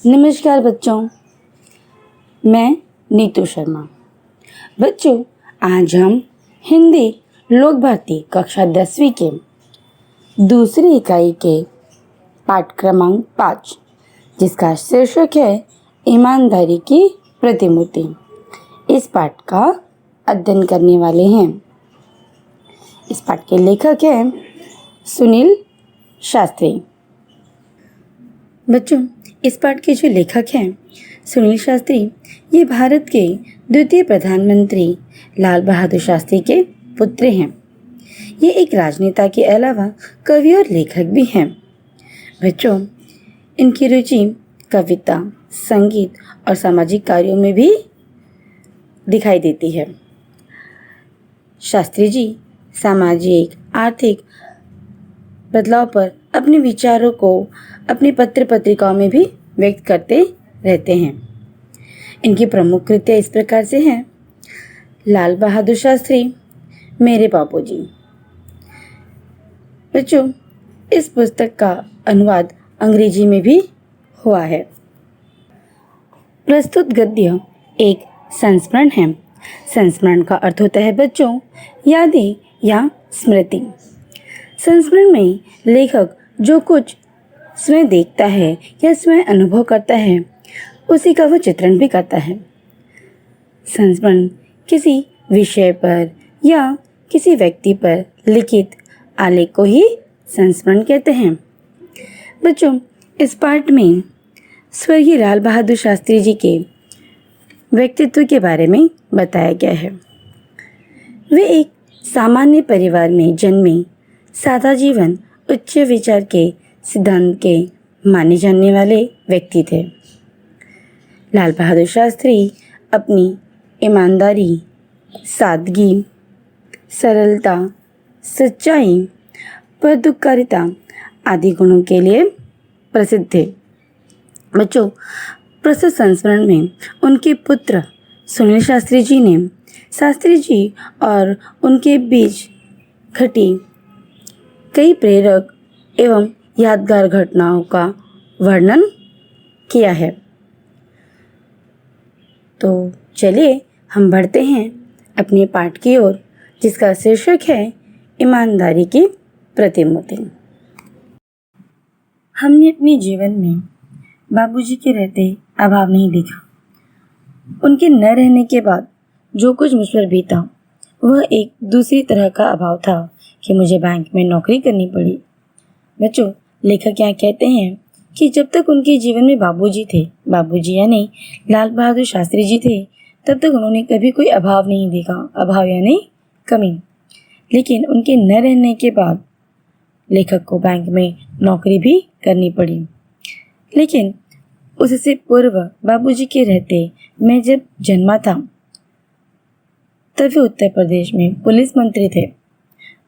नमस्कार बच्चों, मैं नीतू शर्मा। बच्चों, आज हम हिंदी लोक भारती कक्षा 10वीं के दूसरी इकाई के पाठ क्रमांक 5, जिसका शीर्षक है ईमानदारी की प्रतिमूर्ति, इस पाठ का अध्ययन करने वाले हैं। इस पाठ के लेखक हैं सुनील शास्त्री। बच्चों, इस पाठ के जो लेखक हैं सुनील शास्त्री, ये भारत के द्वितीय प्रधानमंत्री लाल बहादुर शास्त्री के पुत्र हैं। ये एक राजनेता के अलावा कवि और लेखक भी हैं। बच्चों, इनकी रुचि कविता, संगीत और सामाजिक कार्यों में भी दिखाई देती है। शास्त्री जी सामाजिक, आर्थिक बदलाव पर अपने विचारों को अपनी पत्र पत्रिकाओं में भी व्यक्त करते रहते हैं। इनकी प्रमुख कृतियाँ इस प्रकार से हैं। लाल बहादुर शास्त्री, मेरे बापूजी। बच्चों, इस पुस्तक का अनुवाद अंग्रेजी में भी हुआ है। प्रस्तुत गद्य एक संस्मरण है। संस्मरण का अर्थ होता है बच्चों यादें या स्मृति। संस्मरण में लेखक जो कुछ स्वयं देखता है या स्वयं अनुभव करता है, उसी का वह चित्रण भी करता है। संस्मरण किसी विषय पर या किसी व्यक्ति पर लिखित आलेख को ही संस्मरण कहते हैं। बच्चों, इस पाठ में स्वर्गीय लाल बहादुर शास्त्री जी के व्यक्तित्व के बारे में बताया गया है। वे एक सामान्य परिवार में जन्मे, सादा जीवन, उच्च विचार के सिद्धांत के माने जाने वाले व्यक्ति थे। लाल बहादुर शास्त्री अपनी ईमानदारी, सादगी, सरलता, सच्चाई, परोपकारिता आदि गुणों के लिए प्रसिद्ध थे। बच्चों, प्रस्तुत संस्मरण में उनके पुत्र सुनील शास्त्री जी ने शास्त्री जी और उनके बीच घटी कई प्रेरक एवं यादगार घटनाओं का वर्णन किया है। तो चलिए हम बढ़ते हैं अपने पाठ की ओर, जिसका शीर्षक है ईमानदारी की प्रतिमूर्ति। हमने अपने जीवन में बाबूजी के रहते अभाव नहीं देखा। उनके न रहने के बाद जो कुछ मुझ पर बीता, वह एक दूसरी तरह का अभाव था कि मुझे बैंक में नौकरी करनी पड़ी। बच्चों, लेखक यहाँ कहते हैं कि जब तक उनके जीवन में बाबूजी थे, बाबूजी यानी लाल बहादुर शास्त्री जी थे, तब तक उन्होंने कभी कोई अभाव नहीं देखा। अभाव यानी कमी। लेकिन उनके न रहने के बाद लेखक को बैंक में नौकरी भी करनी पड़ी। लेकिन उससे पूर्व बाबूजी के रहते मैं जब जन्मा था, तब वे उत्तर प्रदेश में पुलिस मंत्री थे।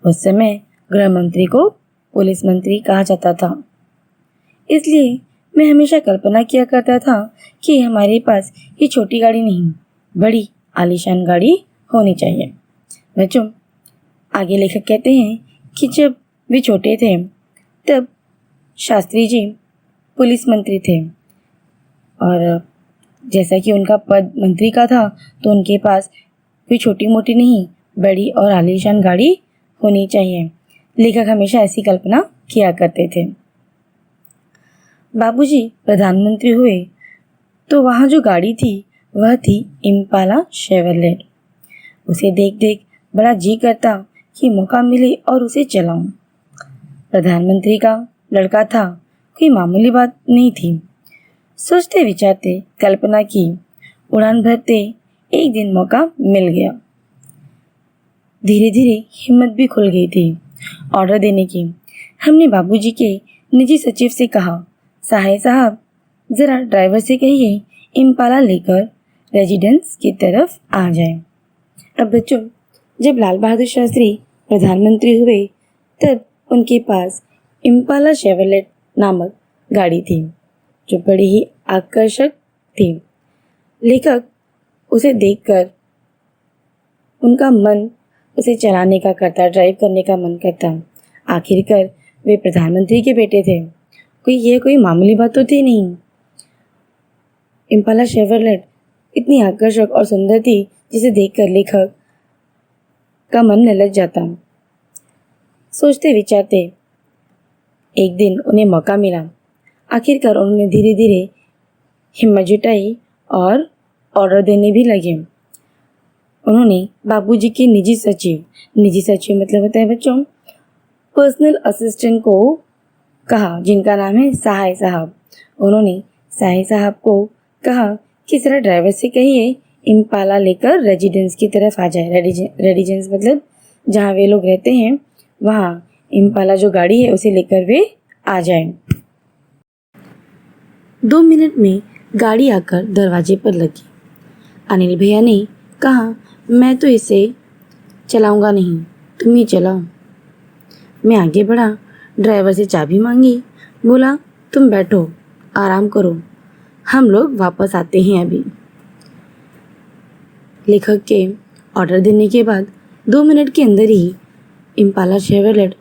उस समय गृह मंत्री को पुलिस मंत्री कहा जाता था। इसलिए मैं हमेशा कल्पना किया करता था कि हमारे पास ये छोटी गाड़ी नहीं, बड़ी आलीशान गाड़ी होनी चाहिए। बच्चों, आगे लेखक कहते हैं कि जब वे छोटे थे, तब शास्त्री जी पुलिस मंत्री थे और जैसा कि उनका पद मंत्री का था, तो उनके पास कोई छोटी मोटी नहीं, बड़ी और आलीशान गाड़ी होनी चाहिए। लेखक हमेशा ऐसी कल्पना किया करते थे। बाबूजी प्रधानमंत्री हुए तो वहाँ जो गाड़ी थी वह थी इम्पाला शेवरलेट। उसे देख देख बड़ा जी करता कि मौका मिले और उसे चलाऊं। प्रधानमंत्री का लड़का था, कोई मामूली बात नहीं थी। सोचते विचारते कल्पना की, उड़ान भरते एक दिन मौका मिल गया। धीरे धीरे हिम्मत भी खुल गई थी ऑर्डर देने की। हमने बाबूजी के निजी सचिव से कहा, साहब जरा ड्राइवर से कहिए इम्पाला लेकर रेजिडेंस की तरफ आ जाए। अब बच्चों, जब लाल बहादुर शास्त्री प्रधानमंत्री हुए, तब उनके पास इम्पाला शेवरलेट नामक गाड़ी थी, जो बड़ी ही आकर्षक थी। लेखक उसे देखकर उनका मन उसे चलाने का करता, ड्राइव करने का मन करता। आखिरकार वे प्रधानमंत्री के बेटे थे, कोई मामूली बात तो थी नहीं। इम्पाला शेवरलेट इतनी आकर्षक और सुंदर थी जिसे देखकर लेखक का मन ललच जाता। सोचते विचारते एक दिन उन्हें मौका मिला। आखिरकार उन्होंने धीरे धीरे हिम्मत जुटाई और ऑर्डर देने भी लगे। उन्होंने बाबूजी के निजी सचिव मतलब होता है बच्चों पर्सनल असिस्टेंट को कहा, जिनका नाम है सहाय साहब। उन्होंने सहाय साहब को कहा कि जरा ड्राइवर से कहिए इम्पाला लेकर रेजिडेंस की तरफ आ जाए। रेजिडेंस मतलब जहाँ वे लोग रहते हैं वहाँ इम्पाला जो गाड़ी है उसे लेकर वे आ जाए। 2 मिनट में गाड़ी आकर दरवाजे पर लगी। अनिल भैया ने कहा, मैं तो इसे चलाऊंगा नहीं, तुम ही चलाओ। मैं आगे बढ़ा, ड्राइवर से चाबी मांगी, बोला तुम बैठो, आराम करो, हम लोग वापस आते हैं अभी। लेखक के ऑर्डर देने के बाद 2 मिनट के अंदर ही इम्पाला शेवरलेट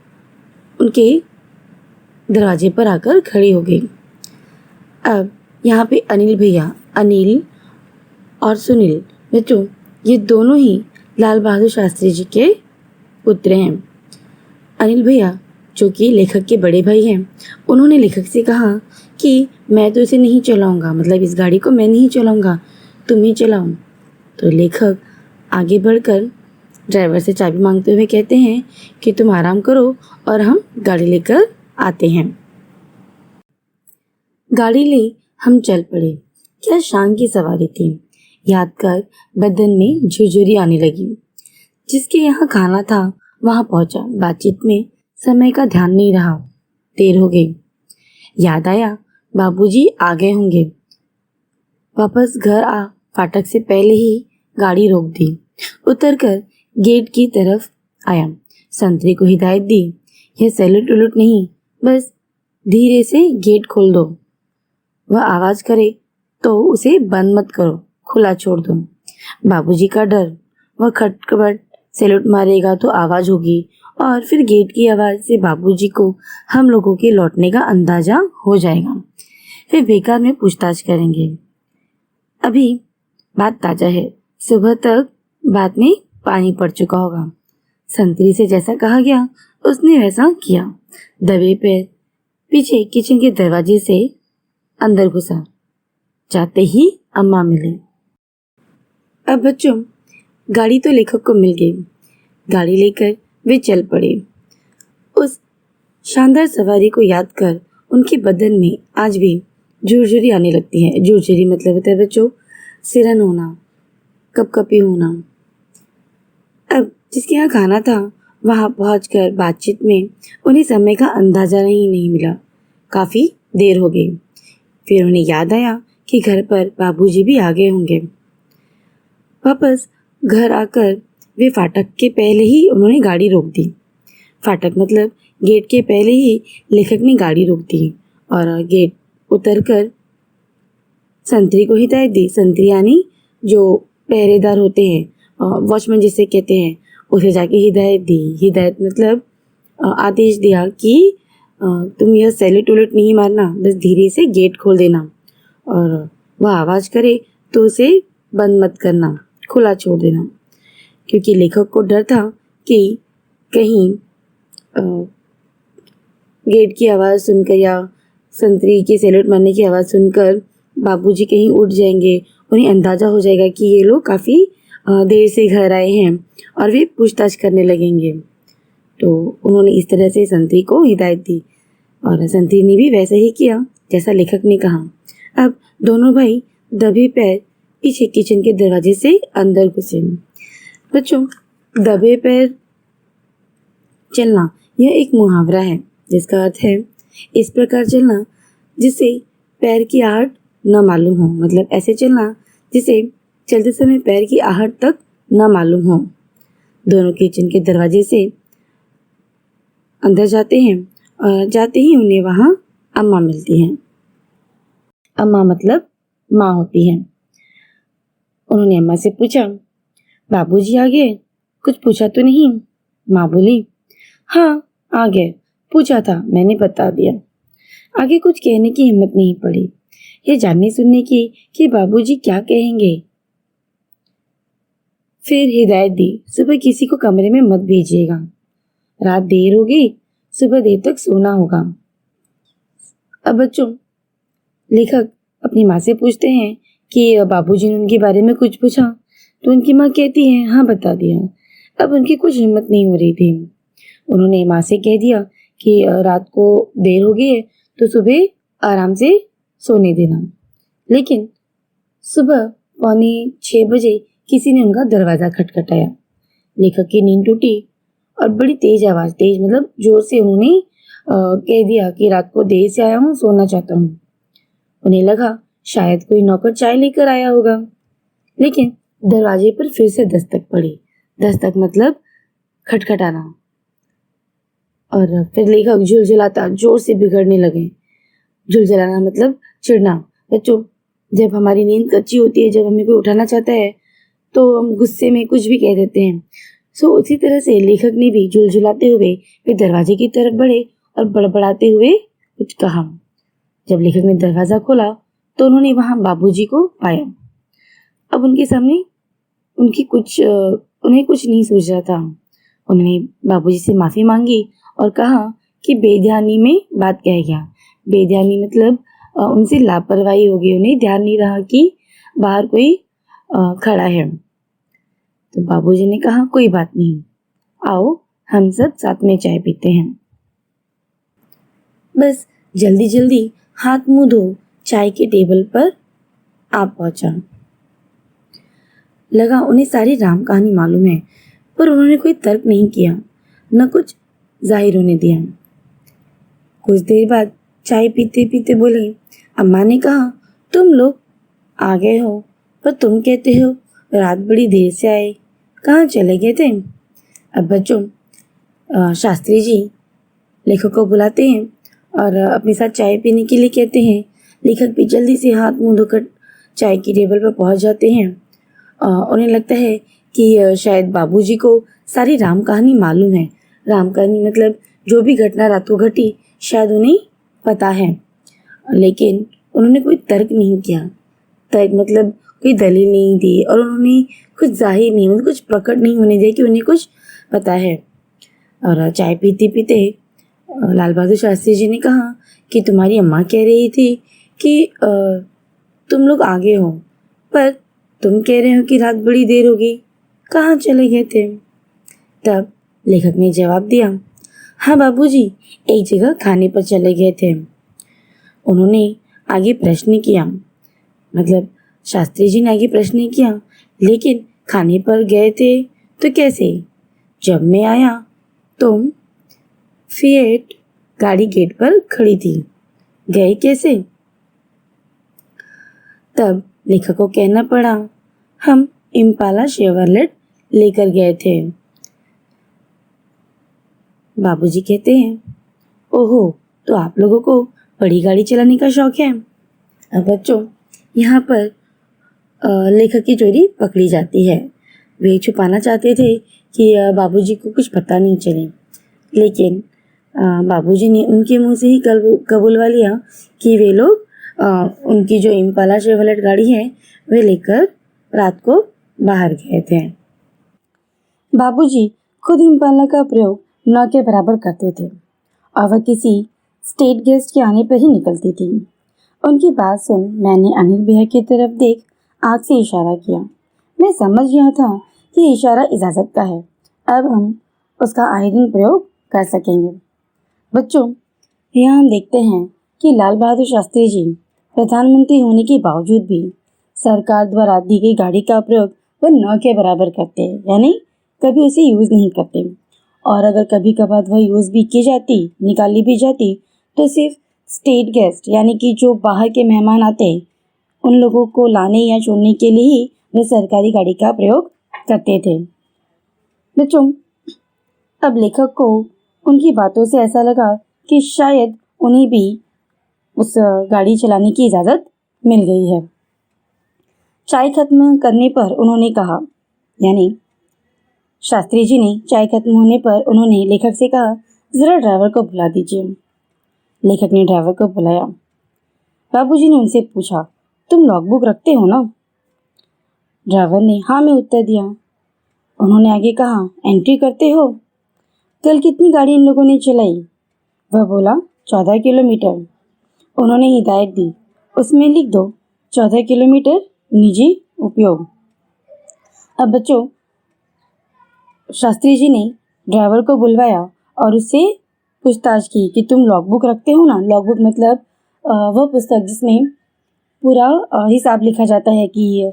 उनके दरवाजे पर आकर खड़ी हो गई। अब यहाँ पे अनिल भैया, अनिल और सुनील बच्चों, ये दोनों ही लाल बहादुर शास्त्री जी के पुत्र हैं। अनिल भैया जो कि लेखक के बड़े भाई हैं, उन्होंने लेखक से कहा कि मैं तो इसे नहीं चलाऊंगा, मतलब इस गाड़ी को मैं नहीं चलाऊंगा, तुम ही चलाओ। तो लेखक आगे बढ़कर ड्राइवर से चाबी मांगते हुए कहते हैं कि तुम आराम करो और हम गाड़ी लेकर आते हैं। गाड़ी ले हम चल पड़े। क्या शान की सवारी थी। याद कर बदन में झुरझुरी आने लगी। जिसके यहाँ खाना था वहाँ पहुंचा। बातचीत में समय का ध्यान नहीं रहा। देर हो गई। याद आया बाबूजी आ गए होंगे। वापस घर आ फाटक से पहले ही गाड़ी रोक दी। उतरकर गेट की तरफ आया। संतरी को हिदायत दी, यह सैल्यूट उलूट नहीं, बस धीरे से गेट खोल दो। वह आवाज करे तो उसे बंद मत करो, खुला छोड़ दो। बाबूजी का डर, वह खटखट सैल्यूट मारेगा तो आवाज होगी और फिर गेट की आवाज से बाबूजी को हम लोगों के लौटने का अंदाजा हो जाएगा। फिर बेकार में पूछताछ करेंगे। अभी बात ताजा है, सुबह तक बात में पानी पड़ चुका होगा। संतरी से जैसा कहा गया उसने वैसा किया। दबे पैर पीछे किचन के दरवाजे से अंदर घुसा। जाते ही अम्मा मिली। अब बच्चों गाड़ी तो लेखक को मिल गई। गाड़ी लेकर वे चल पड़े। उस शानदार सवारी को याद कर उनके बदन में आज भी झुरझुरी आने लगती है। झुरझुरी मतलब होता है बच्चों सिरन होना, कपकपी होना। अब जिसके यहाँ खाना था वहाँ पहुंचकर बातचीत में उन्हें समय का अंदाजा नहीं मिला। काफी देर हो गई। फिर उन्हें याद आया कि घर पर बाबूजी भी आ गए होंगे। वापस घर आकर वे फाटक के पहले ही उन्होंने गाड़ी रोक दी। फाटक मतलब गेट के पहले ही लेखक ने गाड़ी रोक दी और गेट उतरकर संतरी को हिदायत दी। संतरी यानी जो पहरेदार होते हैं, वॉचमैन जिसे कहते हैं, उसे जाके हिदायत दी। हिदायत मतलब आदेश दिया कि तुम यह सैल्यूट उलट नहीं मारना, बस धीरे से गेट खोल देना और वह आवाज़ करे तो उसे बंद मत करना, खुला छोड़ देना। क्योंकि लेखक को डर था कि कहीं गेट की आवाज़ सुनकर या संतरी के सैल्यूट मारने की आवाज़ सुनकर बाबूजी कहीं उठ जाएंगे। उन्हें अंदाज़ा हो जाएगा कि ये लोग काफ़ी देर से घर आए हैं और वे पूछताछ करने लगेंगे। तो उन्होंने इस तरह से संतरी को हिदायत दी और संतरी ने भी वैसा ही किया जैसा लेखक ने कहा। अब दोनों भाई दबे पैर पीछे किचन के दरवाजे से अंदर घुसे। बच्चों दबे पैर चलना यह एक मुहावरा है जिसका अर्थ है इस प्रकार चलना जिससे पैर की आहट न मालूम हो। मतलब ऐसे चलना जिसे चलते समय पैर की आहट तक न मालूम हो। दोनों किचन के दरवाजे से अंदर जाते हैं और जाते ही उन्हें वहाँ अम्मा मिलती हैं। अम्मा मतलब माँ होती हैं। उन्होंने अम्मा से पूछा, बाबूजी आ गए? कुछ पूछा तो नहीं? माँ बोली, हाँ आ गए, पूछा था मैंने बता दिया। आगे कुछ कहने की हिम्मत नहीं पड़ी। ये जानने सुनने की कि बाबूजी क्या कहेंगे। फिर हिदायत दी, सुबह किसी को कमरे में मत भेजिएगा, रात देर हो गई, सुबह देर तक सोना होगा। अब बच्चों, लेखक अपनी माँ से पूछते हैं कि बाबूजी ने उनके बारे में कुछ पूछा, तो उनकी माँ कहती है हाँ बता दिया। अब उनकी कुछ हिम्मत नहीं हो रही थी। उन्होंने माँ से कह दिया कि रात को देर हो गई है तो सुबह आराम से सोने देना। लेकिन सुबह 5:45 किसी ने उनका दरवाज़ा खटखटाया। लेखक की नींद टूटी और बड़ी तेज आवाज़, तेज मतलब जोर से उन्होंने कह दिया कि रात को देर से आया हूँ, सोना चाहता हूँ। उन्हें लगा शायद कोई नौकर चाय लेकर आया होगा, लेकिन दरवाजे पर फिर से दस्तक पड़ी। दस्तक मतलब खटखटाना। और फिर लेखक झुलझुलाता जोर से बिगड़ने लगे। झुलझुलाना मतलब चिढ़ना। बच्चों, जब हमारी नींद कच्ची होती है, जब हमें कोई उठाना चाहता है तो हम गुस्से में कुछ भी कह देते हैं। सो उसी तरह से लेखक ने भी झुलझुलाते हुए फिर दरवाजे की तरफ बढ़े और बड़बड़ाते हुए कुछ कहा। जब लेखक ने दरवाज़ा खोला तो उन्होंने वहाँ बाबूजी को पाया। अब उनके सामने उन्हें कुछ नहीं सूझ रहा था। उन्होंने बाबूजी से माफ़ी मांगी और कहा कि बेध्यानी में बात कह गया। बेध्यानी मतलब उनसे लापरवाही हो गई, उन्हें ध्यान नहीं रहा कि बाहर कोई खड़ा है। तो बाबूजी ने कहा कोई बात नहीं, आओ हम सब साथ में चाय पीते हैं। बस जल्दी जल्दी हाथ मुंह धो चाय के टेबल पर आप पहुंचा। लगा उन्हें सारी राम कहानी मालूम है, पर उन्होंने कोई तर्क नहीं किया, न कुछ जाहिर होने दिया। कुछ देर बाद चाय पीते पीते बोले, अम्मा ने कहा तुम लोग आ गए हो, पर तुम कहते हो रात बड़ी देर से आए, कहाँ चले गए थे? अब बच्चों, शास्त्री जी लेखक को बुलाते हैं और अपने साथ चाय पीने के लिए कहते हैं। लेखक भी जल्दी से हाथ मुंह धोकर चाय की टेबल पर पहुंच जाते हैं। उन्हें लगता है कि शायद बाबूजी को सारी राम कहानी मालूम है। राम कहानी मतलब जो भी घटना रात को घटी शायद उन्हें पता है, लेकिन उन्होंने कोई तर्क नहीं किया। तर्क मतलब कोई दलील नहीं दी और उन्होंने कुछ जाहिर नहीं, मतलब कुछ प्रकट नहीं होने दिया कि उन्हें कुछ पता है। और चाय पीते पीते लाल बहादुर शास्त्री जी ने कहा कि तुम्हारी अम्मा कह रही थी कि तुम लोग आगे हो, पर तुम कह रहे हो कि रात बड़ी देर हो गई, कहाँ चले गए थे? तब लेखक ने जवाब दिया, हाँ बाबूजी, एक जगह खाने पर चले गए थे। उन्होंने आगे प्रश्न किया, मतलब शास्त्री जी ने आगे प्रश्न किया, लेकिन खाने पर गए थे तो कैसे? जब मैं आया तुम फिएट गाड़ी गेट पर खड़ी थी, गए कैसे? तब लेखक को कहना पड़ा, हम इम्पाला शेवरलेट लेकर गए थे। बाबूजी कहते हैं, ओहो, तो आप लोगों को बड़ी गाड़ी चलाने का शौक है। अब बच्चों, यहाँ पर लेखक की चोरी पकड़ी जाती है। वे छुपाना चाहते थे कि बाबूजी को कुछ पता नहीं चले, लेकिन बाबूजी ने उनके मुंह से ही कबूलवा लिया कि वे लोग उनकी जो इम्पाला शेवरलेट गाड़ी है वे लेकर रात को बाहर गए थे। बाबूजी खुद इम्पाला का प्रयोग न के बराबर करते थे और वह किसी स्टेट गेस्ट के आने पर ही निकलती थी। उनकी बात सुन मैंने अनिल भैया की तरफ देख आँख से इशारा किया। मैं समझ गया था कि इशारा इजाज़त का है, अब हम उसका आए दिन प्रयोग कर सकेंगे। बच्चों, यहाँ हम देखते हैं कि लाल बहादुर शास्त्री जी प्रधानमंत्री होने के बावजूद भी सरकार द्वारा दी गई गाड़ी का प्रयोग वह न के बराबर करते हैं, यानी कभी उसे यूज़ नहीं करते। और अगर कभी कभार वह यूज़ भी की जाती, निकाली भी जाती, तो सिर्फ स्टेट गेस्ट यानी कि जो बाहर के मेहमान आते उन लोगों को लाने या छोड़ने के लिए ही वे सरकारी गाड़ी का प्रयोग करते थे। बच्चों, अब लेखक को उनकी बातों से ऐसा लगा कि शायद उन्हें भी उस गाड़ी चलाने की इजाज़त मिल गई है। चाय खत्म करने पर उन्होंने कहा, यानी शास्त्री जी ने चाय खत्म होने पर उन्होंने लेखक से कहा, ज़रा ड्राइवर को बुला दीजिए। लेखक ने ड्राइवर को बुलाया। बाबूजी ने उनसे पूछा, तुम लॉगबुक रखते हो ना? ड्राइवर ने हाँ में उत्तर दिया। उन्होंने आगे कहा, एंट्री करते हो? कल कितनी गाड़ी इन लोगों ने चलाई? वह बोला, 14 किलोमीटर। उन्होंने हिदायत दी, उसमें लिख दो 14 किलोमीटर निजी उपयोग। अब बच्चों, शास्त्री जी ने ड्राइवर को बुलवाया और उससे पूछताछ की कि तुम लॉगबुक रखते हो ना? लॉगबुक मतलब वह पुस्तक जिसमें पूरा हिसाब लिखा जाता है कि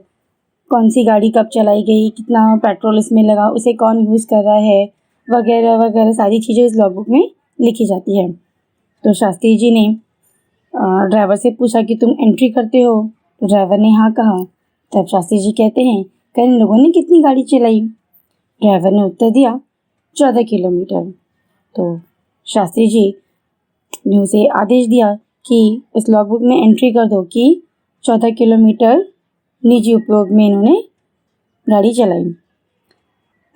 कौन सी गाड़ी कब चलाई गई, कितना पेट्रोल इसमें लगा, उसे कौन यूज़ कर रहा है, वगैरह वगैरह सारी चीज़ें इस लॉगबुक में लिखी जाती है। तो शास्त्री जी ने ड्राइवर से पूछा कि तुम एंट्री करते हो? तो ड्राइवर ने हाँ कहा। तब शास्त्री जी कहते हैं, कल इन लोगों ने कितनी गाड़ी चलाई? ड्राइवर ने उत्तर दिया, 14 किलोमीटर। तो शास्त्री जी ने उसे आदेश दिया कि उस लॉगबुक में एंट्री कर दो कि 14 किलोमीटर निजी उपयोग में इन्होंने गाड़ी चलाई।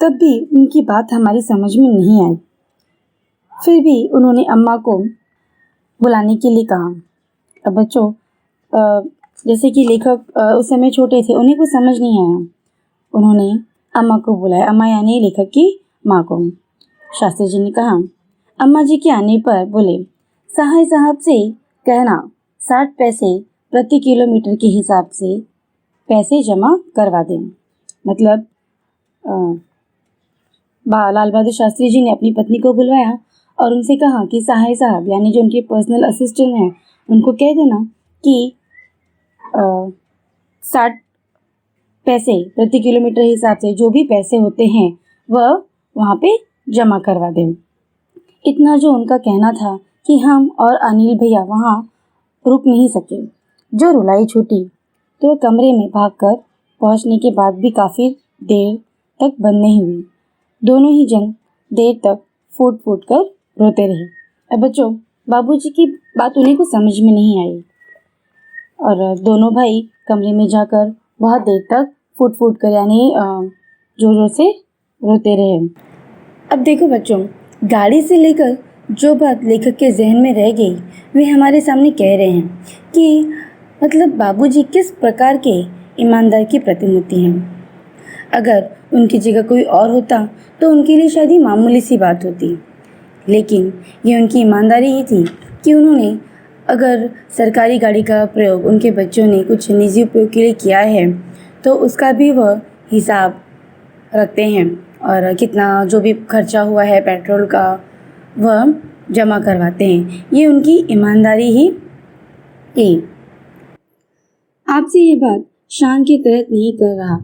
तब भी उनकी बात हमारी समझ में नहीं आई। फिर भी उन्होंने अम्मा को बुलाने के लिए कहा। अब बच्चों, जैसे कि लेखक उस समय छोटे थे, उन्हें कुछ समझ नहीं आया। उन्होंने अम्मा को बुलाया, अम्मा यानी लेखक की माँ को। शास्त्री जी ने कहा, अम्मा जी के आने पर बोले, सहाय साहब से कहना 60 पैसे प्रति किलोमीटर के हिसाब से पैसे जमा करवा दें। मतलब लाल बहादुर शास्त्री जी ने अपनी पत्नी को बुलवाया और उनसे कहा कि सहाय साहब यानी जो उनके पर्सनल असिस्टेंट हैं, उनको कह देना कि 60 पैसे प्रति किलोमीटर हिसाब से जो भी पैसे होते हैं वह वहाँ पे जमा करवा दें। इतना जो उनका कहना था कि हम और अनिल भैया वहाँ रुक नहीं सके। जो रुलाई छूटी तो कमरे में भागकर पहुँचने के बाद भी काफ़ी देर तक बंद नहीं हुई। दोनों ही जन देर तक फूट फूट कर रोते रहे। अब बच्चों, बाबूजी की बात उन्हें को समझ में नहीं आई और दोनों भाई कमरे में जाकर बहुत देर तक फूट फूट कर यानी जोर जोर से रोते रहे। अब देखो बच्चों, गाड़ी से लेकर जो बात लेखक के जहन में रह गई वे हमारे सामने कह रहे हैं कि मतलब बाबूजी किस प्रकार के ईमानदार की प्रतिमूर्ति हैं। अगर उनकी जगह कोई और होता तो उनके लिए शायद ही मामूली सी बात होती, लेकिन ये उनकी ईमानदारी ही थी कि उन्होंने अगर सरकारी गाड़ी का प्रयोग उनके बच्चों ने कुछ निजी उपयोग के लिए किया है तो उसका भी वह हिसाब रखते हैं और कितना जो भी खर्चा हुआ है पेट्रोल का वह जमा करवाते हैं। ये उनकी ईमानदारी ही थी। आपसे ये बात शान के तहत नहीं कर रहा,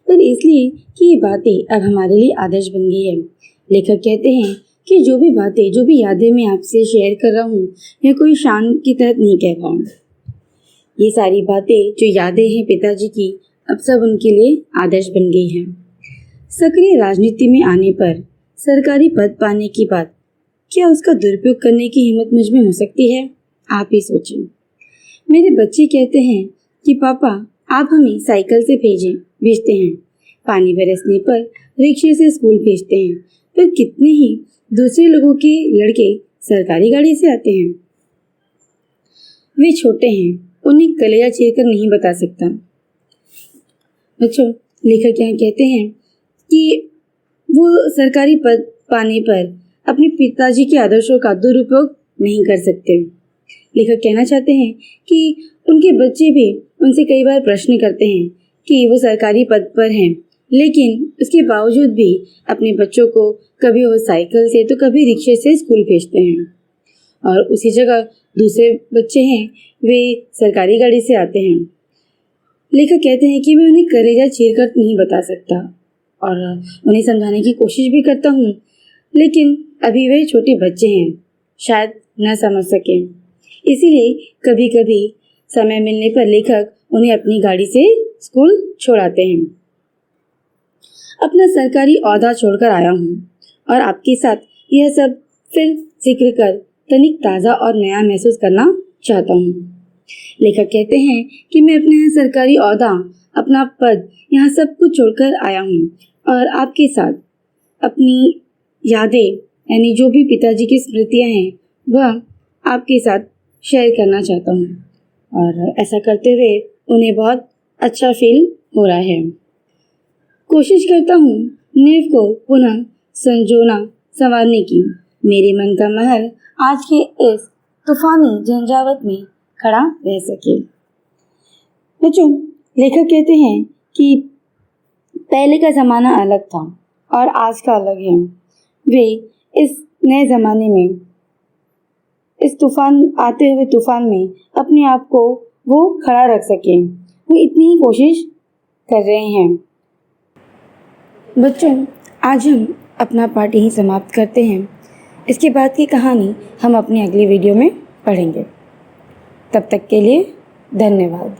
पर इसलिए कि ये बातें अब हमारे लिए आदर्श बन गई है। लेखक कहते हैं कि जो भी बातें, जो भी यादें मैं आपसे शेयर कर रहा हूँ, यह कोई शान के तहत नहीं कह रहा हूँ। ये सारी बातें जो यादें हैं पिताजी की, अब सब उनके लिए आदर्श बन गई हैं। सक्रिय राजनीति में आने पर सरकारी पद पाने की बात, क्या उसका दुरुपयोग करने की हिम्मत मुझ में हो सकती है? आप ही सोचें। मेरे बच्चे कहते हैं कि पापा आप हमें साइकिल से भेजते हैं, पानी बरसने पर रिक्शे से स्कूल भेजते हैं, पर कितने ही दूसरे लोगों के लड़के सरकारी गाड़ी से आते हैं। वे छोटे हैं, उन्हें कलेजा चीरकर नहीं बता सकता। बच्चों, लेखक यहाँ कहते हैं कि वो सरकारी पद पाने पर अपने पिताजी के आदर्शों का दुरुपयोग नहीं कर सकते। लेखक कहना चाहते हैं कि उनके बच्चे भी उनसे कई बार प्रश्न करते हैं कि वो सरकारी पद पर हैं, लेकिन उसके बावजूद भी अपने बच्चों को कभी वो साइकिल से तो कभी रिक्शे से स्कूल भेजते हैं और उसी जगह दूसरे बच्चे हैं वे सरकारी गाड़ी से आते हैं। लेखक कहते हैं कि मैं उन्हें कलेजा चीरकर नहीं बता सकता और उन्हें समझाने की कोशिश भी करता हूँ, लेकिन अभी वे छोटे बच्चे हैं, शायद न समझ सकें। इसीलिए कभी कभी समय मिलने पर लेखक उन्हें अपनी गाड़ी से स्कूल छोड़ाते हैं। अपना सरकारी ओहदा छोड़कर आया हूँ और आपके साथ यह सब फिर जिक्र कर तनिक ताज़ा और नया महसूस करना चाहता हूँ। लेखक कहते हैं कि मैं अपना यह सरकारी ओहदा, अपना पद, यहाँ सब कुछ छोड़कर आया हूँ और आपके साथ अपनी यादें यानी जो भी पिताजी की स्मृतियाँ हैं वह आपके साथ शेयर करना चाहता हूँ। और ऐसा करते हुए उन्हें बहुत अच्छा फील हो रहा है। कोशिश करता हूँ नींव को पुनः संजोना संवारने की। मेरे मन का महल आज के इस तूफानी झंझावत में खड़ा रह सके। बच्चों, लेखक कहते हैं कि पहले का ज़माना अलग था और आज का अलग है। वे इस नए ज़माने में, इस आते हुए तूफान में अपने आप को वो खड़ा रख सके, वो इतनी ही कोशिश कर रहे हैं। बच्चों, आज हम अपना पाठ यहीं समाप्त करते हैं। इसके बाद की कहानी हम अपनी अगली वीडियो में पढ़ेंगे। तब तक के लिए धन्यवाद।